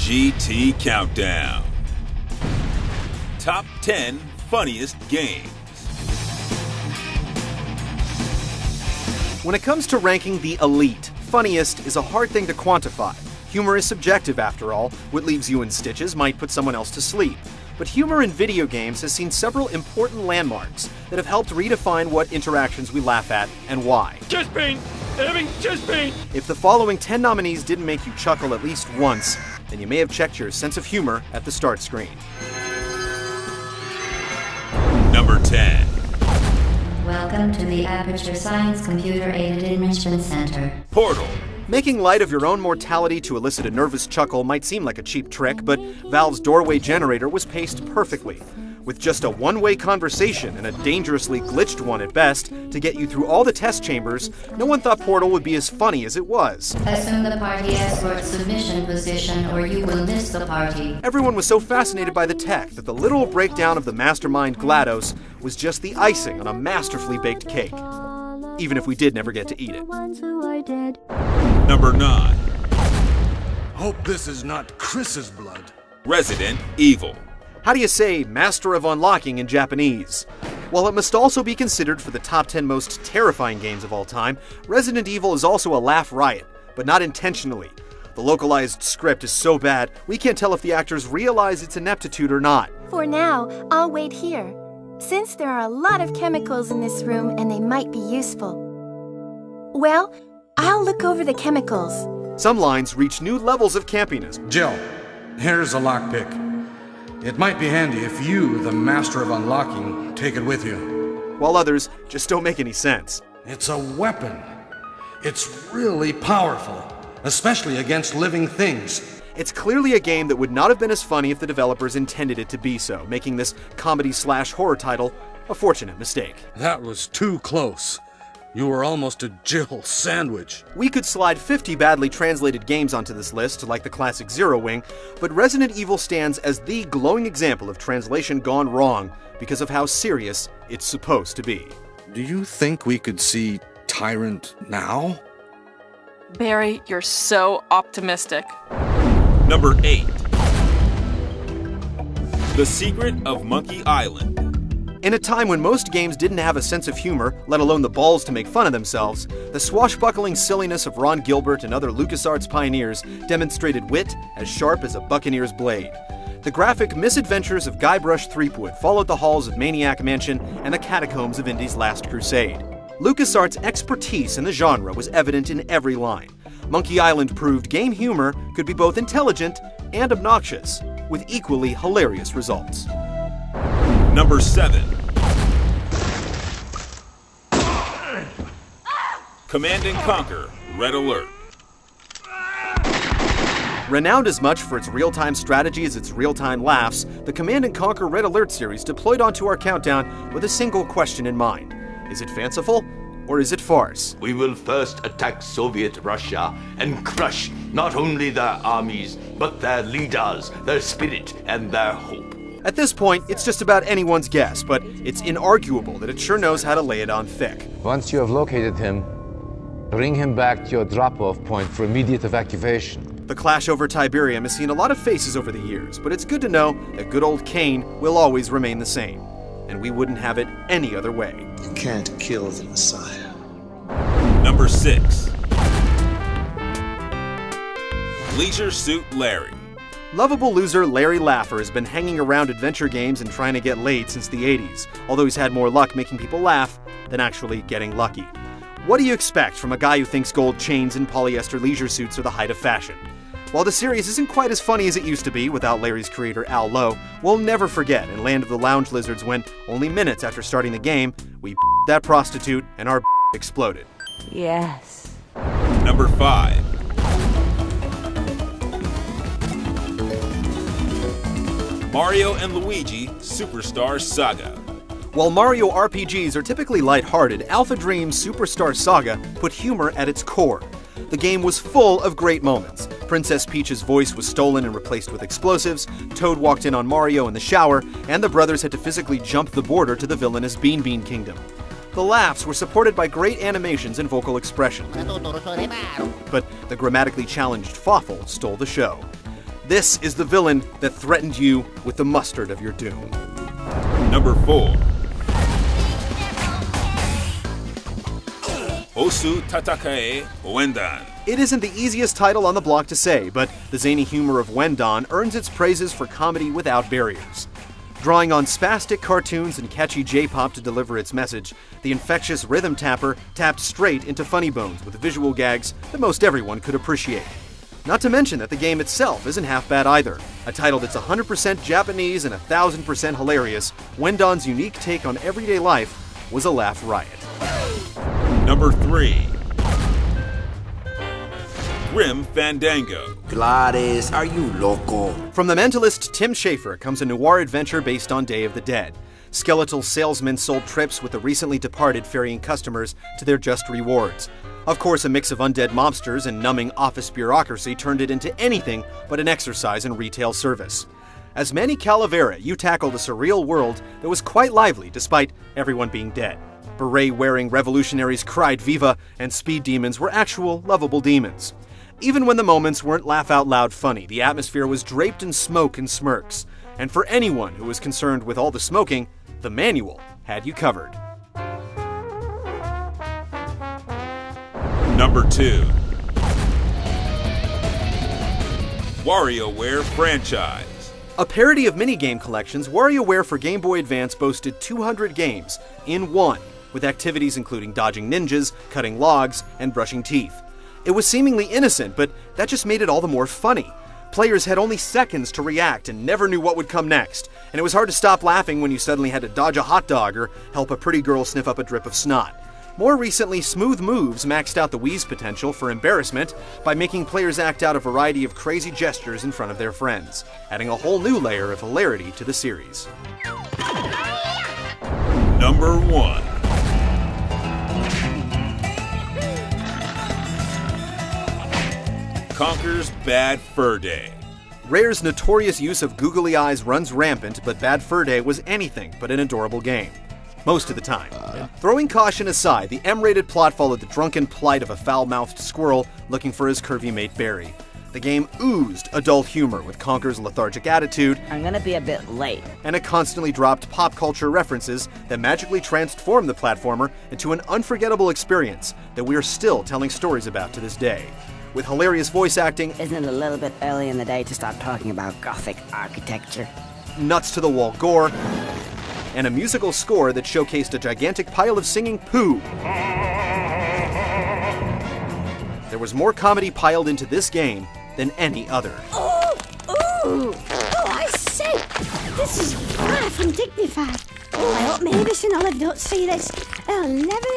GT Countdown. Top 10 Funniest Games. When it comes to ranking the elite, funniest is a hard thing to quantify. Humor is subjective after all. What leaves you in stitches might put someone else to sleep. But humor in video games has seen several important landmarks that have helped redefine what interactions we laugh at and why. Chest pain! Having chest pain! If the following 10 nominees didn't make you chuckle at least once, then you may have checked your sense of humor at the start screen. Number 10. Welcome to the Aperture Science Computer Aided Enrichment Center. Portal. Making light of your own mortality to elicit a nervous chuckle might seem like a cheap trick, but Valve's doorway generator was paced perfectly. With just a one-way conversation, and a dangerously glitched one at best, to get you through all the test chambers, no one thought Portal would be as funny as it was. Assume the party escort submission position or you will miss the party. Everyone was so fascinated by the tech that the literal breakdown of the mastermind GLaDOS was just the icing on a masterfully baked cake. Even if we did never get to eat it. Number 9. Hope this is not Chris's blood. Resident Evil. How do you say Master of Unlocking in Japanese? While it must also be considered for the top 10 most terrifying games of all time, Resident Evil is also a laugh riot, but not intentionally. The localized script is so bad, we can't tell if the actors realize its ineptitude or not. For now, I'll wait here, since there are a lot of chemicals in this room and they might be useful. Well, I'll look over the chemicals. Some lines reach new levels of campiness. Jill, here's a lockpick. It might be handy if you, the Master of Unlocking, take it with you. While others just don't make any sense. It's a weapon. It's really powerful, especially against living things. It's clearly a game that would not have been as funny if the developers intended it to be so, making this comedy/horror title a fortunate mistake. That was too close. You were almost a Jill sandwich. We could slide 50 badly translated games onto this list, like the classic Zero Wing, but Resident Evil stands as the glowing example of translation gone wrong because of how serious it's supposed to be. Do you think we could see Tyrant now? Barry, you're so optimistic. Number 8. The Secret of Monkey Island. In a time when most games didn't have a sense of humor, let alone the balls to make fun of themselves, the swashbuckling silliness of Ron Gilbert and other LucasArts pioneers demonstrated wit as sharp as a buccaneer's blade. The graphic misadventures of Guybrush Threepwood followed the halls of Maniac Mansion and the catacombs of Indy's Last Crusade. LucasArts' expertise in the genre was evident in every line. Monkey Island proved game humor could be both intelligent and obnoxious, with equally hilarious results. Number 7. Command & Conquer Red Alert. Renowned as much for its real-time strategy as its real-time laughs, the Command & Conquer Red Alert series deployed onto our countdown with a single question in mind. Is it fanciful, or is it farce? We will first attack Soviet Russia and crush not only their armies, but their leaders, their spirit, and their hope. At this point, it's just about anyone's guess, but it's inarguable that it sure knows how to lay it on thick. Once you have located him, bring him back to your drop-off point for immediate evacuation. The clash over Tiberium has seen a lot of faces over the years, but it's good to know that good old Kane will always remain the same. And we wouldn't have it any other way. You can't kill the Messiah. Number 6. Leisure Suit Larry. Lovable loser Larry Laffer has been hanging around adventure games and trying to get laid since the 80s, although he's had more luck making people laugh than actually getting lucky. What do you expect from a guy who thinks gold chains and polyester leisure suits are the height of fashion? While the series isn't quite as funny as it used to be without Larry's creator Al Lowe, we'll never forget in Land of the Lounge Lizards when, only minutes after starting the game, we that prostitute and our exploded. Yes. Number 5. Mario & Luigi Superstar Saga. While Mario RPGs are typically lighthearted, Alpha Dream's Superstar Saga put humor at its core. The game was full of great moments. Princess Peach's voice was stolen and replaced with explosives, Toad walked in on Mario in the shower, and the brothers had to physically jump the border to the villainous Bean Bean Kingdom. The laughs were supported by great animations and vocal expression. But the grammatically challenged Fawful stole the show. This is the villain that threatened you with the mustard of your doom. Number 4. Osu Tatakae Wendan. It isn't the easiest title on the block to say, but the zany humor of Wendan earns its praises for comedy without barriers. Drawing on spastic cartoons and catchy J-pop to deliver its message, the infectious rhythm tapper tapped straight into funny bones with visual gags that most everyone could appreciate. Not to mention that the game itself isn't half bad either. A title that's 100% Japanese and 1000% hilarious, Wendan's unique take on everyday life was a laugh riot. Number 3. Grim Fandango. Gladys, are you loco? From the mentalist Tim Schafer comes a noir adventure based on Day of the Dead. Skeletal salesmen sold trips with the recently departed ferrying customers to their just rewards. Of course, a mix of undead mobsters and numbing office bureaucracy turned it into anything but an exercise in retail service. As Manny Calavera, you tackled a surreal world that was quite lively despite everyone being dead. Beret-wearing revolutionaries cried viva, and speed demons were actual, lovable demons. Even when the moments weren't laugh-out-loud funny, the atmosphere was draped in smoke and smirks. And for anyone who was concerned with all the smoking, the manual had you covered. Number 2. WarioWare Franchise. A parody of minigame collections, WarioWare for Game Boy Advance boasted 200 games in one, with activities including dodging ninjas, cutting logs, and brushing teeth. It was seemingly innocent, but that just made it all the more funny. Players had only seconds to react and never knew what would come next, and it was hard to stop laughing when you suddenly had to dodge a hot dog or help a pretty girl sniff up a drip of snot. More recently, Smooth Moves maxed out the Wii's potential for embarrassment by making players act out a variety of crazy gestures in front of their friends, adding a whole new layer of hilarity to the series. Number 1. Conker's Bad Fur Day. Rare's notorious use of googly eyes runs rampant, but Bad Fur Day was anything but an adorable game. Most of the time. Throwing caution aside, the M-rated plot followed the drunken plight of a foul-mouthed squirrel looking for his curvy mate Barry. The game oozed adult humor with Conker's lethargic attitude. I'm gonna be a bit late. And it constantly dropped pop culture references that magically transformed the platformer into an unforgettable experience that we are still telling stories about to this day. With hilarious voice acting. Isn't it a little bit early in the day to start talking about Gothic architecture? Nuts-to-the-wall gore. And a musical score that showcased a gigantic pile of singing poo. There was more comedy piled into this game than any other. I say, this is far from dignified. I hope Mavis and Olive don't see this. They'll never